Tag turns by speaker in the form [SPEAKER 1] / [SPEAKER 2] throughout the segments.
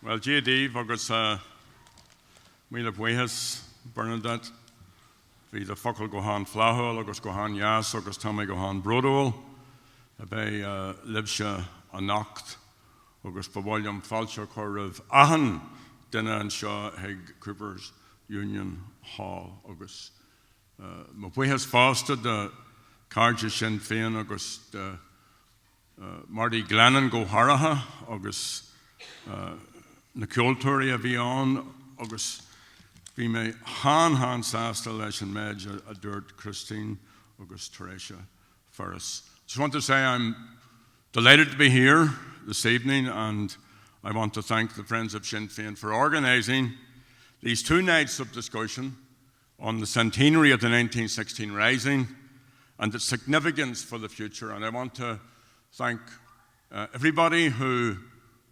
[SPEAKER 1] Well, Dave agus míle buíthas Bernadette, hí de focail go háin flathúil agus go háin Yas agus Tommy go háin brodúil, a bheith libse a nacht agus bhhailm fáilte chu raibh ahan duine an seo ag Coopers Union Hall agus má buíthas fásta de cáirde sin féin agus de Marty Glennon go háirithe agus na ceoltóirí a bhí an agus bhí mé háan sásta leis an méid a dúirt Christine agus Teresa Ferris. Just want to say I'm delighted to be here this evening, and I want to thank the Friends of Sinn Féin for organising these 2 nights of discussion on the centenary of the 1916 Rising and its significance for the future. And I want to thank everybody who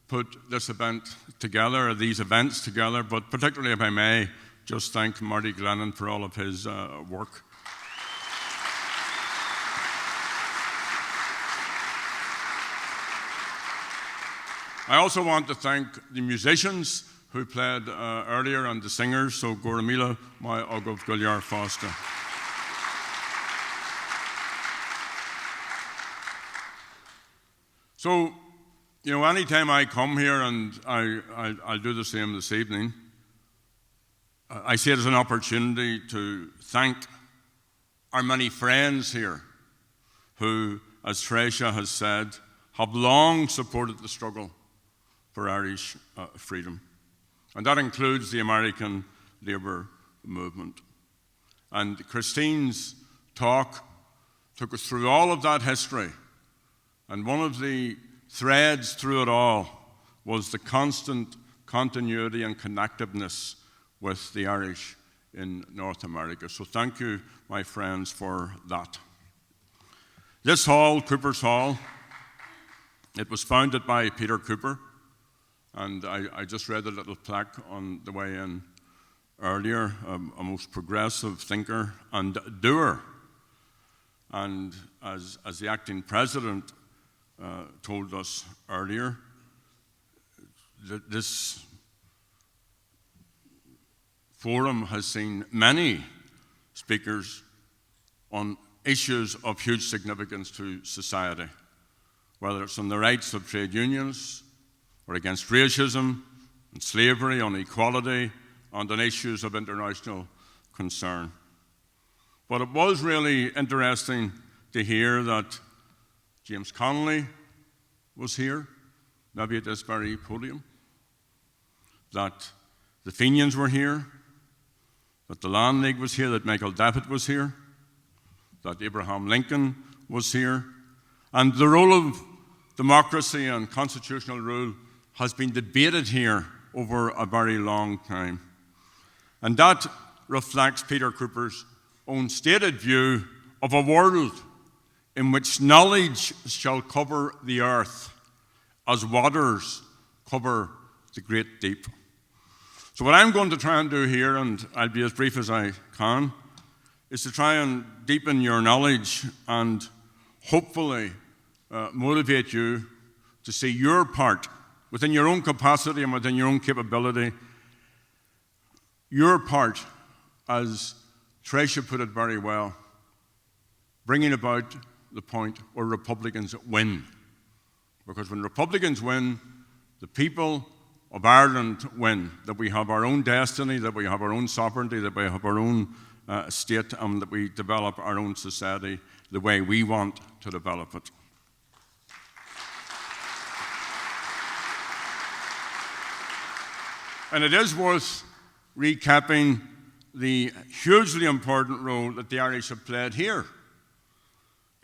[SPEAKER 1] put this event together, or these events together, but particularly, if I may, just thank Marty Glennon for all of his work. I also want to thank the musicians who played earlier and the singers, so Goramila, my Ogov Gulyar Foster. So, you know, anytime I come here, and I'll do the same this evening, I see it as an opportunity to thank our many friends here who, as Teresa has said, have long supported the struggle for Irish freedom. And that includes the American Labour movement. And Christine's talk took us through all of that history. And one of the threads through it all was the constant continuity and connectiveness with the Irish in North America. So thank you, my friends, for that. This hall, Cooper's Hall, it was founded by Peter Cooper, and I just read a little plaque on the way in earlier, a most progressive thinker and doer. And as the acting president told us earlier, that this forum has seen many speakers on issues of huge significance to society, whether it's on the rights of trade unions or against racism and slavery, on equality, and on issues of international concern. But it was really interesting to hear that James Connolly was here, maybe at this very podium, that the Fenians were here, that the Land League was here, that Michael Davitt was here, that Abraham Lincoln was here, and the role of democracy and constitutional rule has been debated here over a very long time. And that reflects Peter Cooper's own stated view of a world in which knowledge shall cover the earth as waters cover the great deep. So what I'm going to try and do here, and I'll be as brief as I can, is to try and deepen your knowledge and hopefully motivate you to see your part within your own capacity and within your own capability, your part, as Teresa put it very well, bringing about the point where Republicans win. Because when Republicans win, the people of Ireland win, that we have our own destiny, that we have our own sovereignty, that we have our own state, and that we develop our own society the way we want to develop it. And it is worth recapping the hugely important role that the Irish have played here.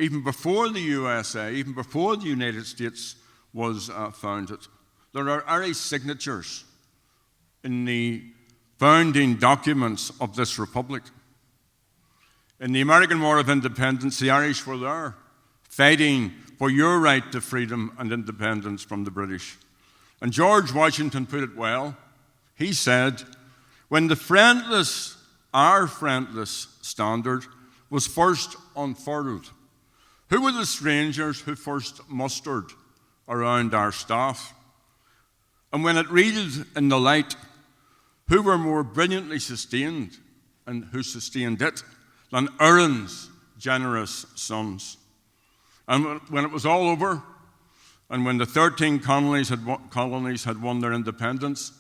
[SPEAKER 1] Even before the USA, even before the United States was founded, there are Irish signatures in the founding documents of this republic. In the American War of Independence, the Irish were there, fighting for your right to freedom and independence from the British. And George Washington put it well. He said, when the friendless, our friendless standard was first unfurled, who were the strangers who first mustered around our staff? And when it reeled in the light, who were more brilliantly sustained and who sustained it than Aaron's generous sons? And when it was all over, and when the 13 colonies had won their independence,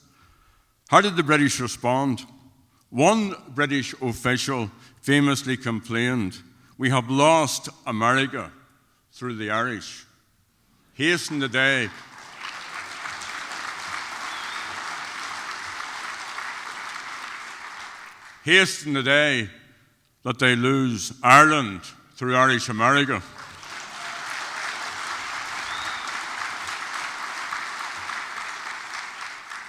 [SPEAKER 1] how did the British respond? One British official famously complained, "We have lost America through the Irish. Hasten the day." Hasten the day that they lose Ireland through Irish America.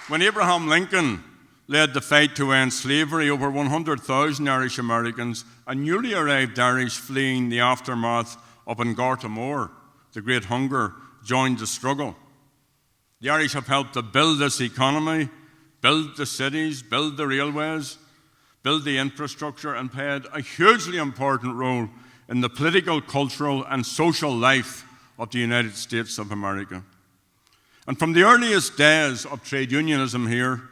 [SPEAKER 1] When Abraham Lincoln led the fight to end slavery, over 100,000 Irish Americans and newly arrived Irish fleeing the aftermath of Gartamore, the Great Hunger, joined the struggle. The Irish have helped to build this economy, build the cities, build the railways, build the infrastructure, and played a hugely important role in the political, cultural, and social life of the United States of America. And from the earliest days of trade unionism here,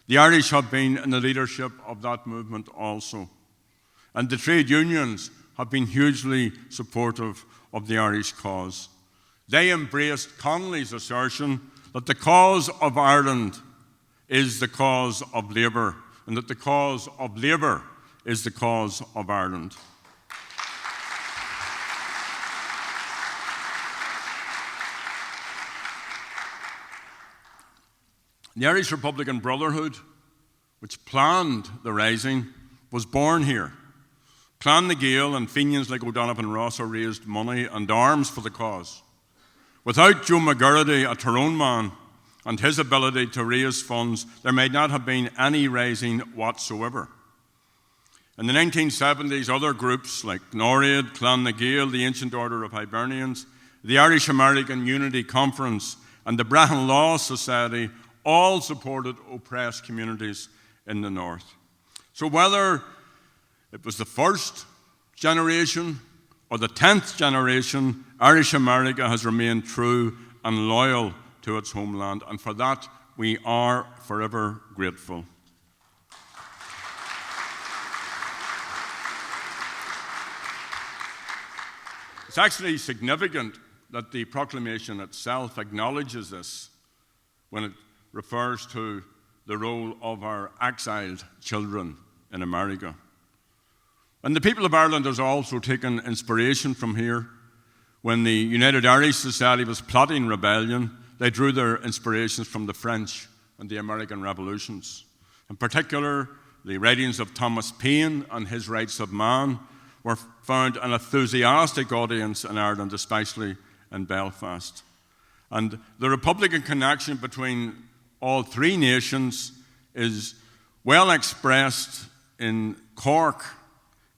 [SPEAKER 1] the Irish have been in the leadership of that movement also. And the trade unions have been hugely supportive of the Irish cause. They embraced Connolly's assertion that the cause of Ireland is the cause of labour, and that the cause of labour is the cause of Ireland. The Irish Republican Brotherhood, which planned the rising, was born here. Clan na Gael and Fenians like O'Donovan Ross raised money and arms for the cause. Without Joe McGurrity, a Tyrone man, and his ability to raise funds, there may not have been any rising whatsoever. In the 1970s, other groups like Norreid, Clan na Gael, the Ancient Order of Hibernians, the Irish American Unity Conference, and the Brehon Law Society all supported oppressed communities in the north. So whether it was the first generation or the 10th generation, Irish America has remained true and loyal to its homeland, and for that we are forever grateful. It's actually significant that the proclamation itself acknowledges this when it refers to the role of our exiled children in America. And the people of Ireland has also taken inspiration from here. When the United Irish Society was plotting rebellion, they drew their inspirations from the French and the American revolutions. In particular, the writings of Thomas Paine and his Rights of Man were found an enthusiastic audience in Ireland, especially in Belfast. And the Republican connection between all three nations is well expressed in Cork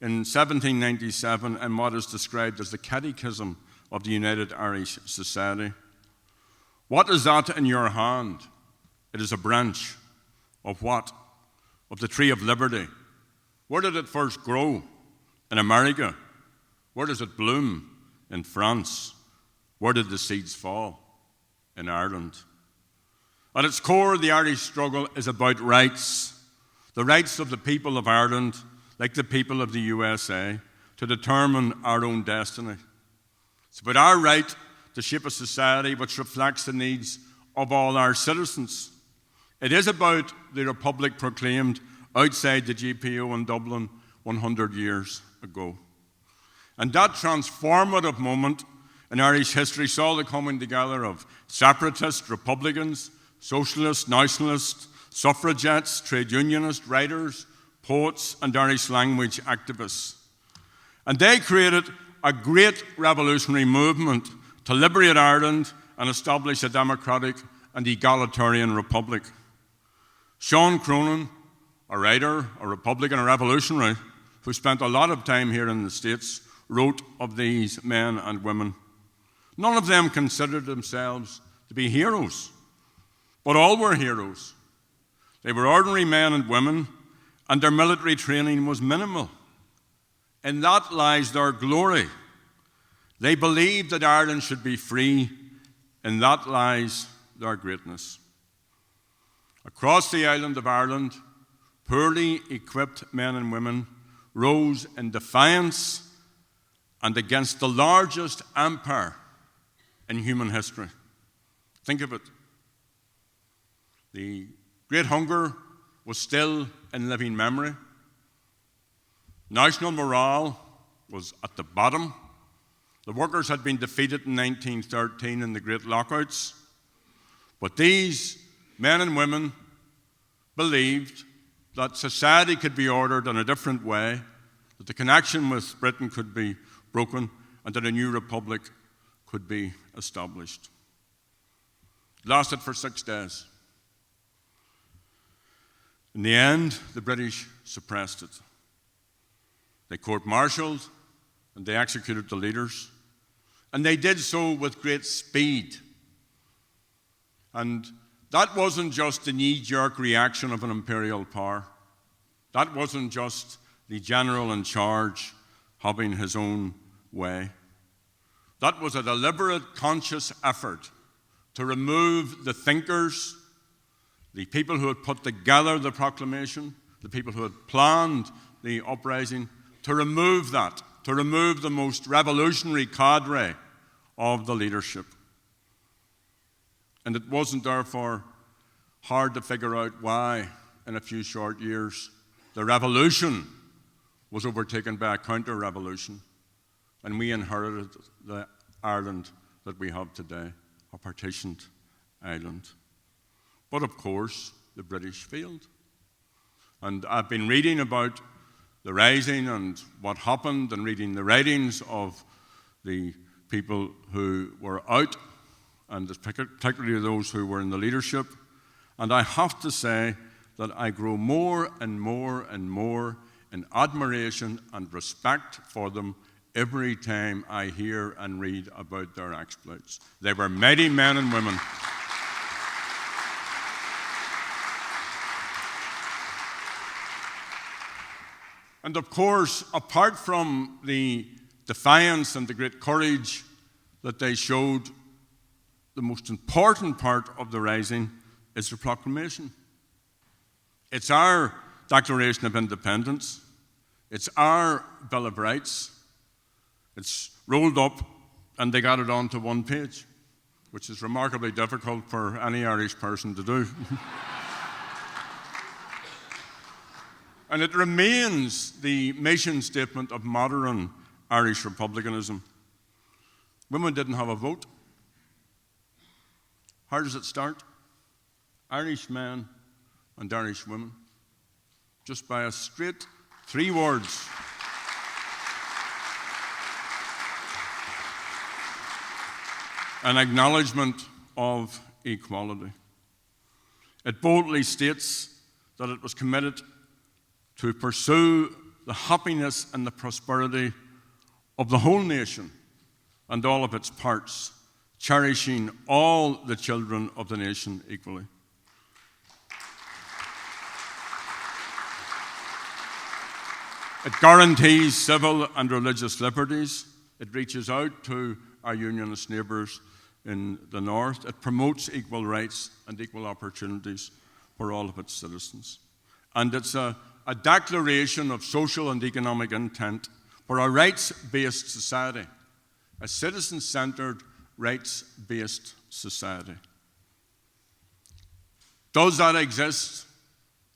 [SPEAKER 1] in 1797 in what is described as the Catechism of the United Irish Society. What is that in your hand? It is a branch of what? Of the tree of liberty. Where did it first grow? In America. Where does it bloom? In France. Where did the seeds fall? In Ireland. At its core, the Irish struggle is about rights. The rights of the people of Ireland, like the people of the USA, to determine our own destiny. It's about our right to shape a society which reflects the needs of all our citizens. It is about the republic proclaimed outside the GPO in Dublin 100 years ago. And that transformative moment in Irish history saw the coming together of separatists, Republicans, socialists, nationalists, suffragettes, trade unionists, writers, poets, and Irish language activists. And they created a great revolutionary movement to liberate Ireland and establish a democratic and egalitarian republic. Sean Cronin, a writer, a Republican, a revolutionary, who spent a lot of time here in the States, wrote of these men and women. None of them considered themselves to be heroes, but all were heroes. They were ordinary men and women, and their military training was minimal. In that lies their glory. They believed that Ireland should be free. In that lies their greatness. Across the island of Ireland, poorly equipped men and women rose in defiance and against the largest empire in human history. Think of it. The Great Hunger was still in living memory. National morale was at the bottom. The workers had been defeated in 1913 in the Great Lockouts. But these men and women believed that society could be ordered in a different way, that the connection with Britain could be broken, and that a new republic could be established. It lasted for 6 days. In the end, the British suppressed it. They court-martialed and they executed the leaders. And they did so with great speed. And that wasn't just the knee-jerk reaction of an imperial power. That wasn't just the general in charge having his own way. That was a deliberate, conscious effort to remove the thinkers, the people who had put together the proclamation, the people who had planned the uprising, to remove that, to remove the most revolutionary cadre of the leadership. And it wasn't therefore hard to figure out why, in a few short years, the revolution was overtaken by a counter-revolution, and we inherited the Ireland that we have today, a partitioned island. But of course, the British failed. And I've been reading about the rising and what happened, and reading the writings of the people who were out, and particularly those who were in the leadership. And I have to say that I grow more and more and more in admiration and respect for them every time I hear and read about their exploits. They were mighty men and women. And of course, apart from the defiance and the great courage that they showed, the most important part of the rising is the proclamation. It's our Declaration of Independence. It's our Bill of Rights. It's rolled up and they got it onto one page, which is remarkably difficult for any Irish person to do. And it remains the mission statement of modern Irish republicanism. Women didn't have a vote. How does it start? Irish men and Irish women. Just by a straight 3 words. An acknowledgement of equality. It boldly states that it was committed to pursue the happiness and the prosperity of the whole nation and all of its parts, cherishing all the children of the nation equally. It guarantees civil and religious liberties. It reaches out to our unionist neighbours in the north. It promotes equal rights and equal opportunities for all of its citizens. And it's a declaration of social and economic intent for a rights-based society, a citizen-centred, rights-based society. Does that exist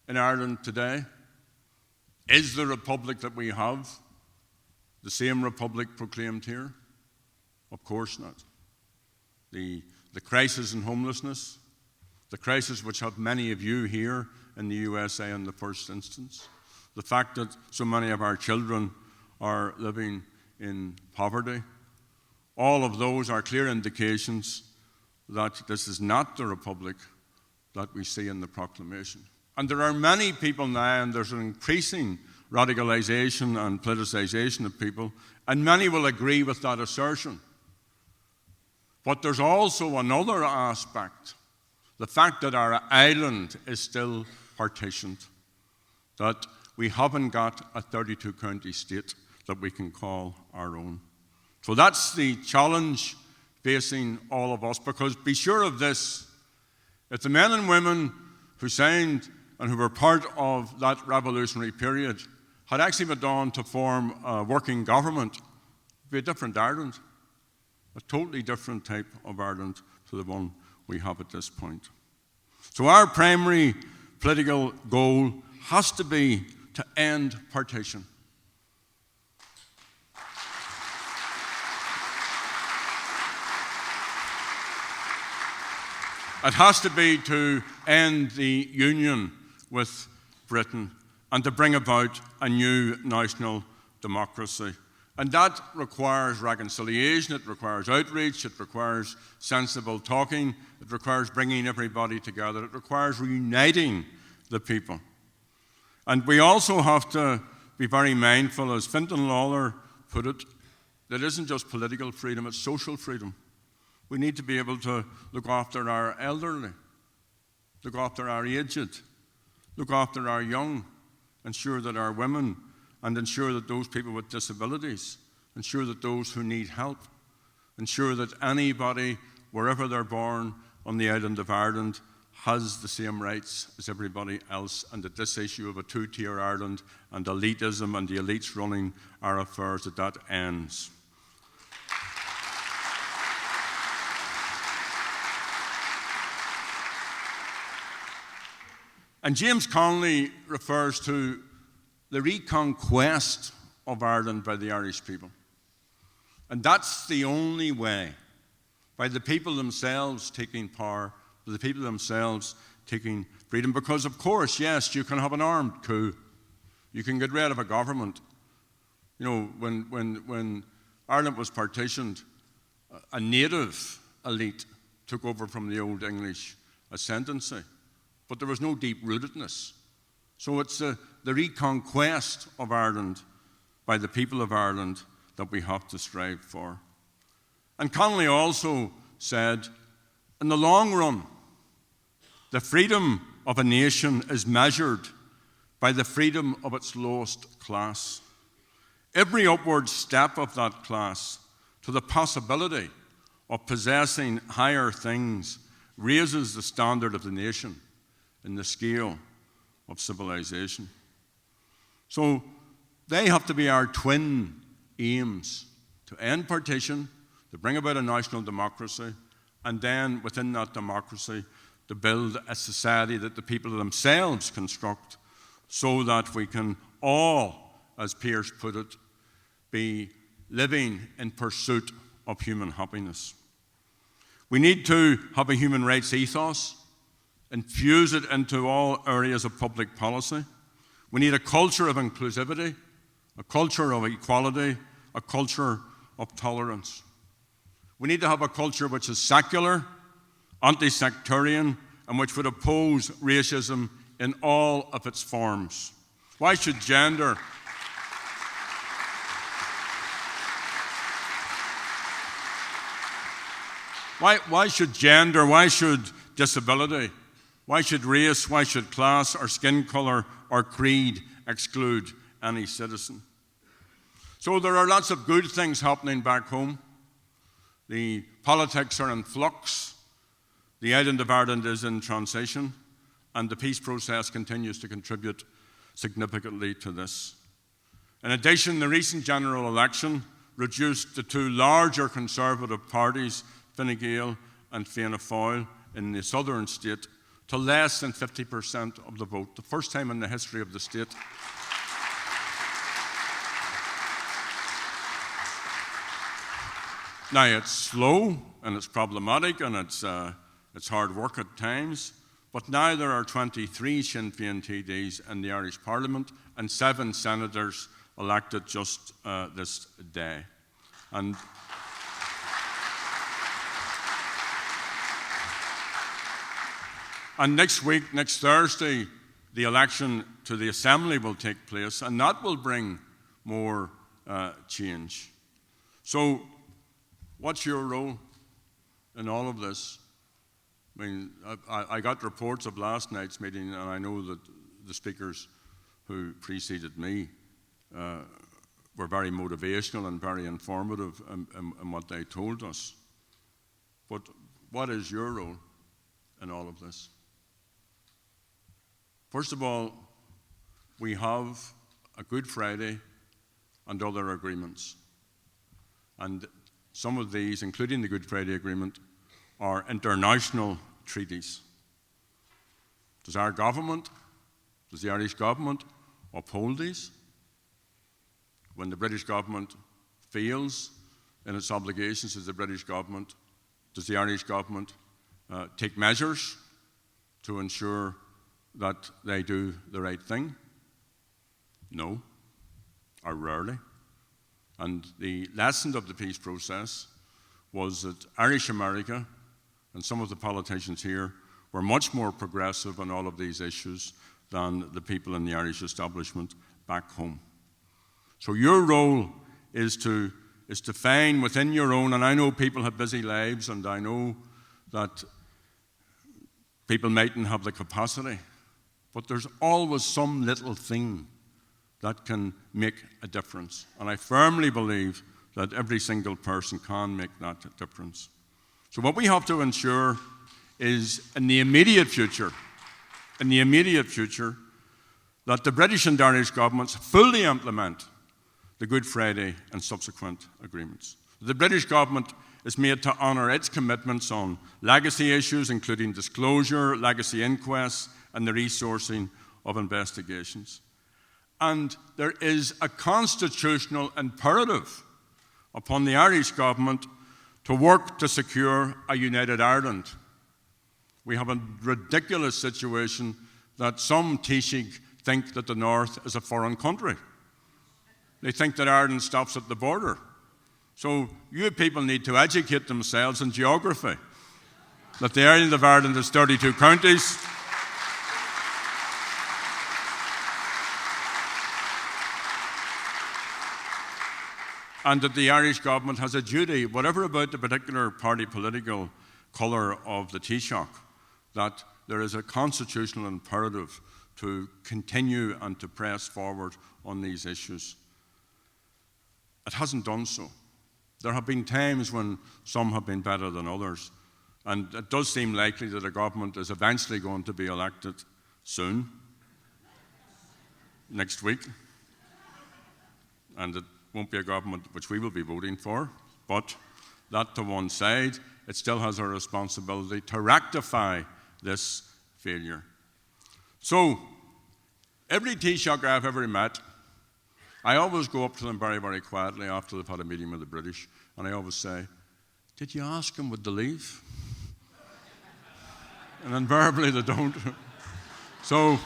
[SPEAKER 1] in Ireland today? Is the republic that we have the same republic proclaimed here? Of course not. The crisis in homelessness, the crisis which have many of you here in the USA in the first instance, the fact that so many of our children are living in poverty, all of those are clear indications that this is not the republic that we see in the proclamation. And there are many people now, and there's an increasing radicalization and politicization of people, and many will agree with that assertion. But there's also another aspect, the fact that our island is still partitioned, that we haven't got a 32-county state that we can call our own. So that's the challenge facing all of us, because be sure of this, if the men and women who signed and who were part of that revolutionary period had actually went on to form a working government, it would be a different Ireland, a totally different type of Ireland to the one we have at this point. So our primary political goal has to be to end partition. It has to be to end the union with Britain and to bring about a new national democracy. And that requires reconciliation, it requires outreach, it requires sensible talking, it requires bringing everybody together, it requires reuniting the people. And we also have to be very mindful, as Fintan Lawler put it, that it isn't just political freedom, it's social freedom. We need to be able to look after our elderly, look after our aged, look after our young, ensure that our women, and ensure that those people with disabilities, ensure that those who need help, ensure that anybody, wherever they're born on the island of Ireland, has the same rights as everybody else, and that this issue of a two-tier Ireland and elitism and the elites running our affairs, that ends. And James Connolly refers to the reconquest of Ireland by the Irish people. And that's the only way, by the people themselves taking power, by the people themselves taking freedom. Because, of course, yes, you can have an armed coup. You can get rid of a government. You know, when Ireland was partitioned, a native elite took over from the Old English ascendancy. But there was no deep-rootedness. So it's the reconquest of Ireland by the people of Ireland that we have to strive for. And Connolly also said, in the long run, the freedom of a nation is measured by the freedom of its lowest class. Every upward step of that class to the possibility of possessing higher things raises the standard of the nation in the scale of civilization. So they have to be our twin aims: to end partition, to bring about a national democracy, and then within that democracy to build a society that the people themselves construct, so that we can all, as Pierce put it, be living in pursuit of human happiness. We need to have a human rights ethos, infuse it into all areas of public policy. We need a culture of inclusivity, a culture of equality, a culture of tolerance. We need to have a culture which is secular, anti-sectarian, and which would oppose racism in all of its forms. Why should gender why should disability, why should race, why should class or skin colour or creed exclude any citizen? So there are lots of good things happening back home. The politics are in flux. The island of Ireland is in transition, and the peace process continues to contribute significantly to this. In addition, the recent general election reduced the two larger Conservative parties, Fine Gael and Fianna Fáil, in the southern state to less than 50% of the vote, the first time in the history of the state. Now, it's slow and it's problematic and it's hard work at times, but now there are 23 Sinn Féin TDs in the Irish Parliament and 7 senators elected just this day. And next week, next Thursday, the election to the Assembly will take place, and that will bring more change. So, what's your role in all of this? I mean, I got reports of last night's meeting, and I know that the speakers who preceded me were very motivational and very informative in what they told us. But what is your role in all of this? First of all, we have a Good Friday and other agreements. And some of these, including the Good Friday Agreement, are international treaties. Does our government, does the Irish government uphold these? When the British government fails in its obligations as the British government, does the Irish government take measures to ensure that they do the right thing? No, or rarely. And the lesson of the peace process was that Irish America and some of the politicians here were much more progressive on all of these issues than the people in the Irish establishment back home. So your role is to find within your own, and I know people have busy lives, and I know that people mightn't have the capacity, but there's always some little thing that can make a difference. And I firmly believe that every single person can make that difference. So what we have to ensure is in the immediate future, that the British and Irish governments fully implement the Good Friday and subsequent agreements. The British government is made to honour its commitments on legacy issues, including disclosure, legacy inquests, and the resourcing of investigations. And there is a constitutional imperative upon the Irish government to work to secure a united Ireland. We have a ridiculous situation that some Taoiseach think that the North is a foreign country. They think that Ireland stops at the border. So you people need to educate themselves in geography, that the island of Ireland is 32 counties. And that the Irish government has a duty, whatever about the particular party political colour of the Taoiseach, that there is a constitutional imperative to continue and to press forward on these issues. It hasn't done so. There have been times when some have been better than others, and it does seem likely that a government is eventually going to be elected soon, next week, and it won't be a government which we will be voting for, but that to one side, it still has a responsibility to rectify this failure. So, every Taoiseach I've ever met, I always go up to them very, very quietly after they've had a meeting with the British, and I always say, "Did you ask them would they leave?" And invariably they don't. So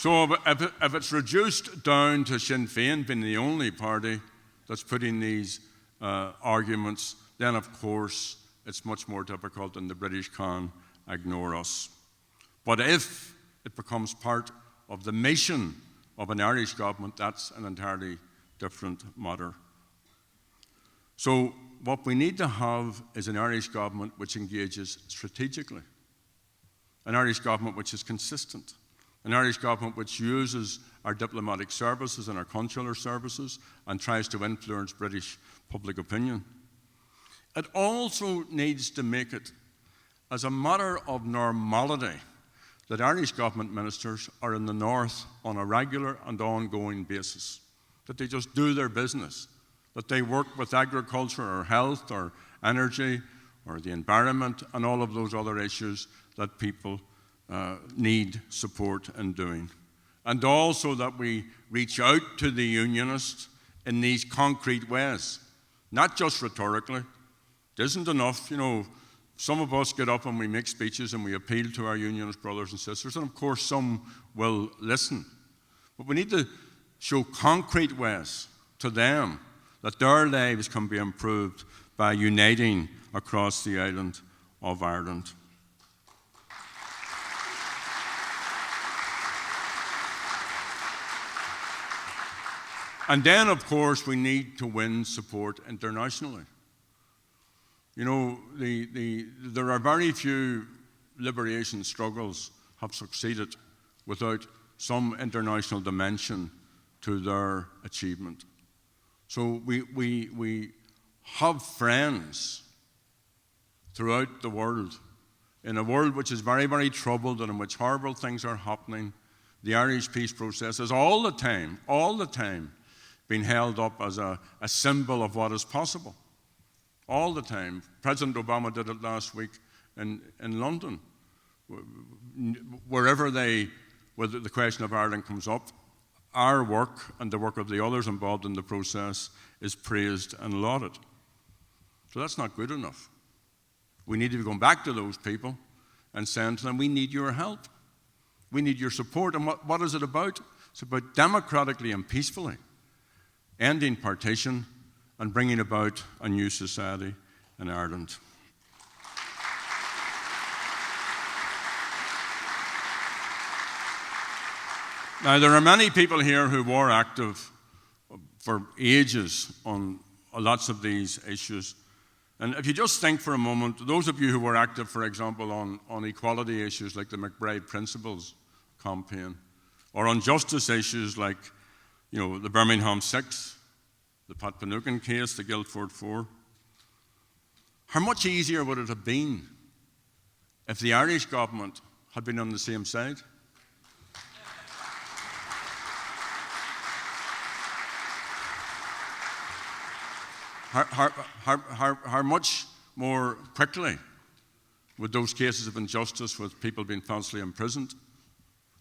[SPEAKER 1] if it's reduced down to Sinn Féin being the only party that's putting these arguments, then of course it's much more difficult and the British can ignore us. But if it becomes part of the mission of an Irish government, that's an entirely different matter. So what we need to have is an Irish government which engages strategically, an Irish government which is consistent, an Irish government which uses our diplomatic services and our consular services and tries to influence British public opinion. It also needs to make it as a matter of normality that Irish government ministers are in the North on a regular and ongoing basis, that they just do their business, that they work with agriculture or health or energy or the environment and all of those other issues that people need support in doing. And also that we reach out to the unionists in these concrete ways, not just rhetorically. It isn't enough, some of us get up and we make speeches and we appeal to our unionist brothers and sisters, and of course some will listen. But we need to show concrete ways to them that their lives can be improved by uniting across the island of Ireland. And then, of course, we need to win support internationally. There are very few liberation struggles have succeeded without some international dimension to their achievement. So we have friends throughout the world. In a world which is very, very troubled and in which horrible things are happening, the Irish peace process has all the time been held up as a symbol of what is possible. All the time. President Obama did it last week in London. Wherever the question of Ireland comes up, our work and the work of the others involved in the process is praised and lauded. So that's not good enough. We need to be going back to those people and saying to them, we need your help. We need your support. And what is it about? It's about democratically and peacefully ending partition and bringing about a new society in Ireland. Now, there are many people here who were active for ages on lots of these issues. And if you just think for a moment, those of you who were active, for example, on equality issues like the McBride Principles campaign, or on justice issues like, the Birmingham Six, the Pat Finucane case, the Guildford Four, how much easier would it have been if the Irish government had been on the same side? How much more quickly would those cases of injustice with people being falsely imprisoned,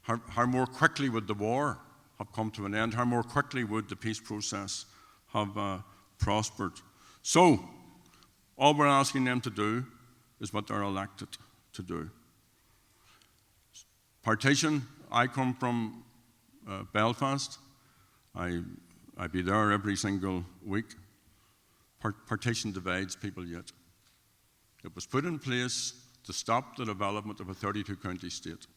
[SPEAKER 1] how more quickly would the war have come to an end, how more quickly would the peace process have prospered? So, all we're asking them to do is what they're elected to do. Partition, I come from Belfast. I be there every single week. Partition divides people yet. It was put in place to stop the development of a 32-county state.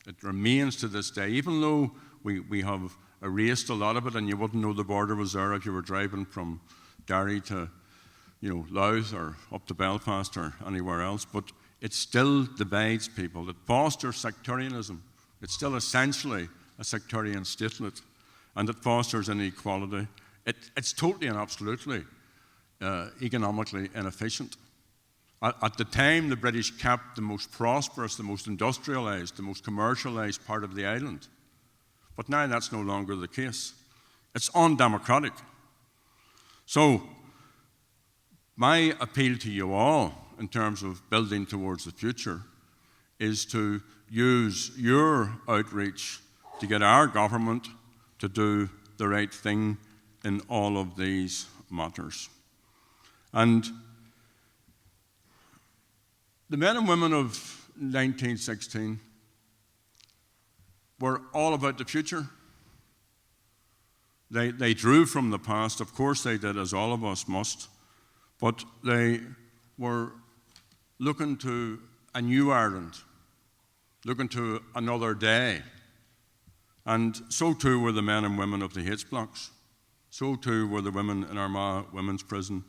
[SPEAKER 1] It remains to this day, even though we have erased a lot of it, and you wouldn't know the border was there if you were driving from Derry to Louth or up to Belfast or anywhere else, but it still divides people. It fosters sectarianism. It's still essentially a sectarian statelet, and it fosters inequality. It's totally and absolutely economically inefficient. At the time, the British kept the most prosperous, the most industrialised, the most commercialised part of the island. But now that's no longer the case. It's undemocratic. So, my appeal to you all in terms of building towards the future is to use your outreach to get our government to do the right thing in all of these matters. And the men and women of 1916 were all about the future. They drew from the past, of course they did, as all of us must, but they were looking to a new Ireland, looking to another day. And so too were the men and women of the H blocks. So too were the women in Armagh Women's Prison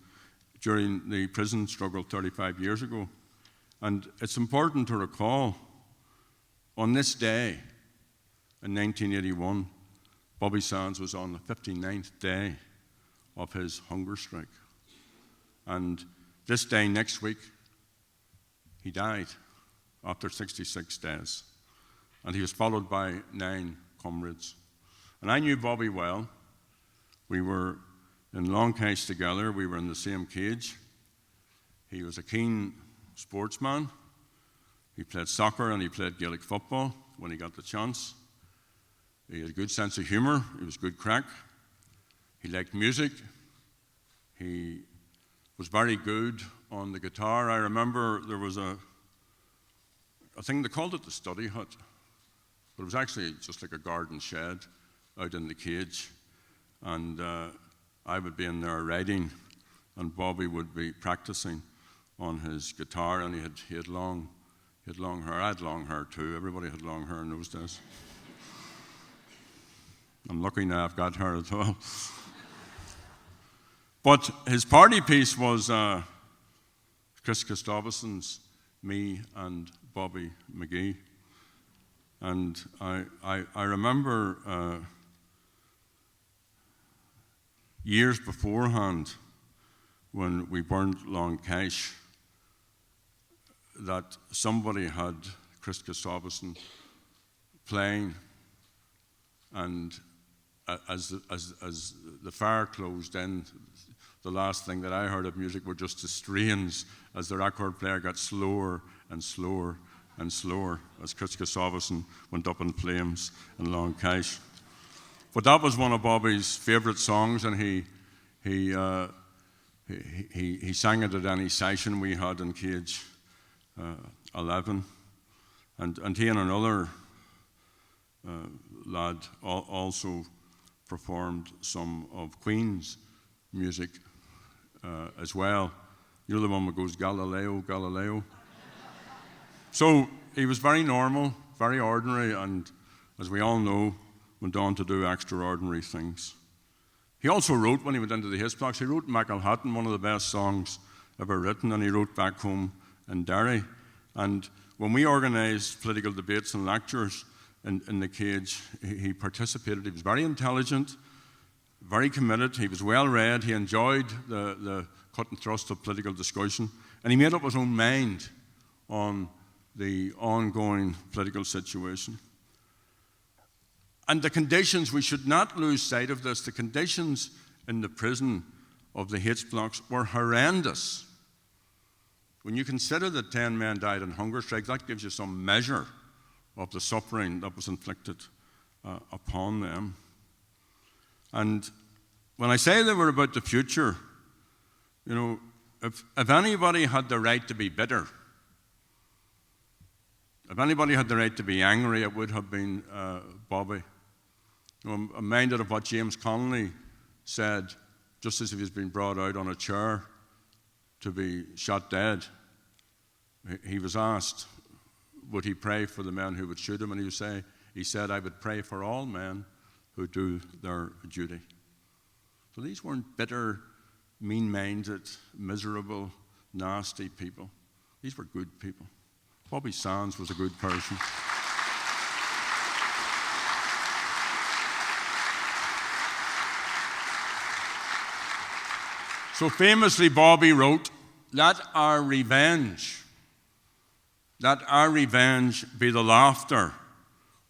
[SPEAKER 1] during the prison struggle 35 years ago. And it's important to recall, on this day in 1981, Bobby Sands was on the 59th day of his hunger strike. And this day next week, he died after 66 days. And he was followed by 9 comrades. And I knew Bobby well. We were in Longcase together. We were in the same cage. He was a keen sportsman. He played soccer and he played Gaelic football when he got the chance. He had a good sense of humour. He was good crack. He liked music. He was very good on the guitar. I remember there was a thing, they called it the study hut, but it was actually just like a garden shed out in the cage. And I would be in there writing, and Bobby would be practicing on his guitar, and he had long hair. I had long hair too. Everybody had long hair in those days. I'm lucky now I've got hair as well. But his party piece was Chris Christopherson's Me and Bobby McGee. And I remember years beforehand when we burned Long Cache, that somebody had Chris Christopherson playing, and as the fire closed in, the last thing that I heard of music were just the strains as the record player got slower and slower and slower as Chris Christopherson went up in flames in Long Cash. But that was one of Bobby's favourite songs, and he sang it at any session we had in Cage 11, and he and another lad also performed some of Queen's music as well. You know the one that goes Galileo, Galileo. So he was very normal, very ordinary, and as we all know, went on to do extraordinary things. He also wrote, when he went into the Hisbox, he wrote McElhatton, one of the best songs ever written, and he wrote Back Home in Derry. And when we organised political debates and lectures in the Cage, he participated. He was very intelligent, very committed. He was well read. He enjoyed the cut and thrust of political discussion, and he made up his own mind on the ongoing political situation. And the conditions, we should not lose sight of this, the conditions in the prison of the H-blocks were horrendous. When you consider that 10 men died in hunger strikes, that gives you some measure of the suffering that was inflicted upon them. And when I say they were about the future, you know, if anybody had the right to be bitter, if anybody had the right to be angry, it would have been Bobby. You know, I'm reminded of what James Connolly said just as he was being brought out on a chair to be shot dead. He was asked, would he pray for the men who would shoot him? And he said, I would pray for all men who do their duty. So these weren't bitter, mean-minded, miserable, nasty people. These were good people. Bobby Sands was a good person. So famously, Bobby wrote, let our revenge be the laughter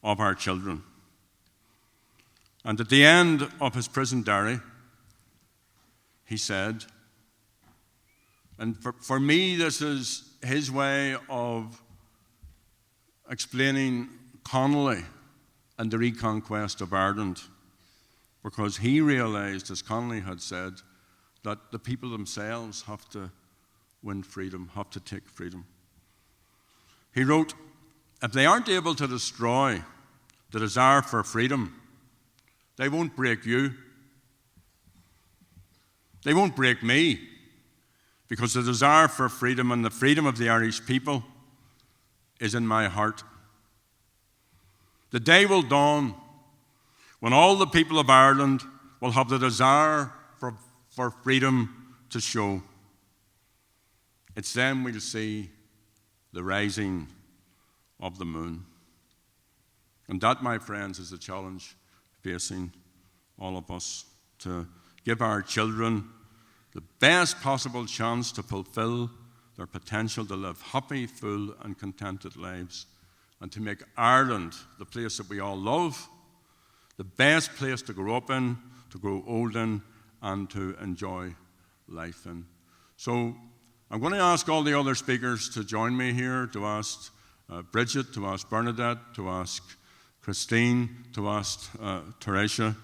[SPEAKER 1] of our children. And at the end of his prison diary, he said, and for me, this is his way of explaining Connolly and the reconquest of Ireland, because he realized, as Connolly had said, that the people themselves have to win freedom, have to take freedom. He wrote, if they aren't able to destroy the desire for freedom, they won't break you. They won't break me, because the desire for freedom and the freedom of the Irish people is in my heart. The day will dawn when all the people of Ireland will have the desire for freedom to show. It's then we'll see the rising of the moon. And that, my friends, is the challenge facing all of us, to give our children the best possible chance to fulfill their potential to live happy, full, and contented lives, and to make Ireland, the place that we all love, the best place to grow up in, to grow old in, and to enjoy life in. So I'm going to ask all the other speakers to join me here, to ask Bridget, to ask Bernadette, to ask Christine, to ask Teresia.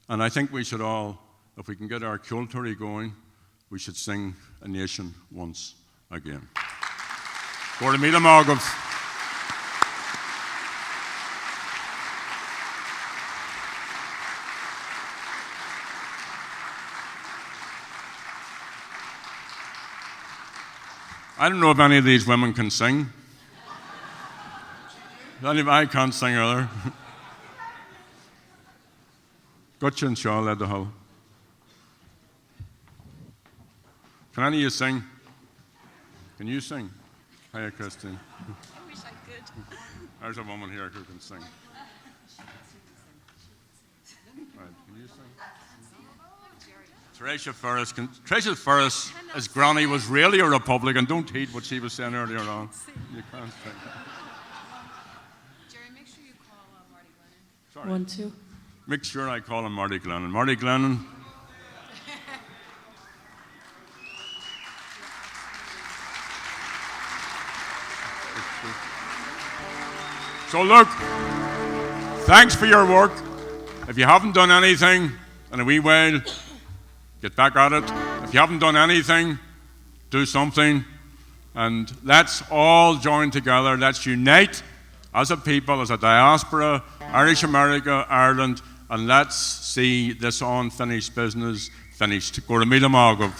[SPEAKER 1] And I think we should all, if we can get our culture going, we should sing A Nation once again. Bora míle mágam. I don't know if any of these women can sing. I can't sing either. Gotcha and Shaw led the hull. Can any of you sing? Can you sing? Hiya, Christine.
[SPEAKER 2] I wish I could.
[SPEAKER 1] There's a woman here who can sing. Right, can you sing? Tricia Ferris, as Granny, was really a Republican. Don't heed what she was saying earlier on. You can't say that.
[SPEAKER 2] Gerry, make sure you call Marty Glennon.
[SPEAKER 1] Sorry.
[SPEAKER 3] 1, 2.
[SPEAKER 1] Make sure I call him Marty Glennon. Marty Glennon. So look, thanks for your work. If you haven't done anything in a wee while, get back at it. If you haven't done anything, do something. And let's all join together. Let's unite as a people, as a diaspora, Irish America, Ireland, and let's see this unfinished business finished. Go to Míle Mágaibh.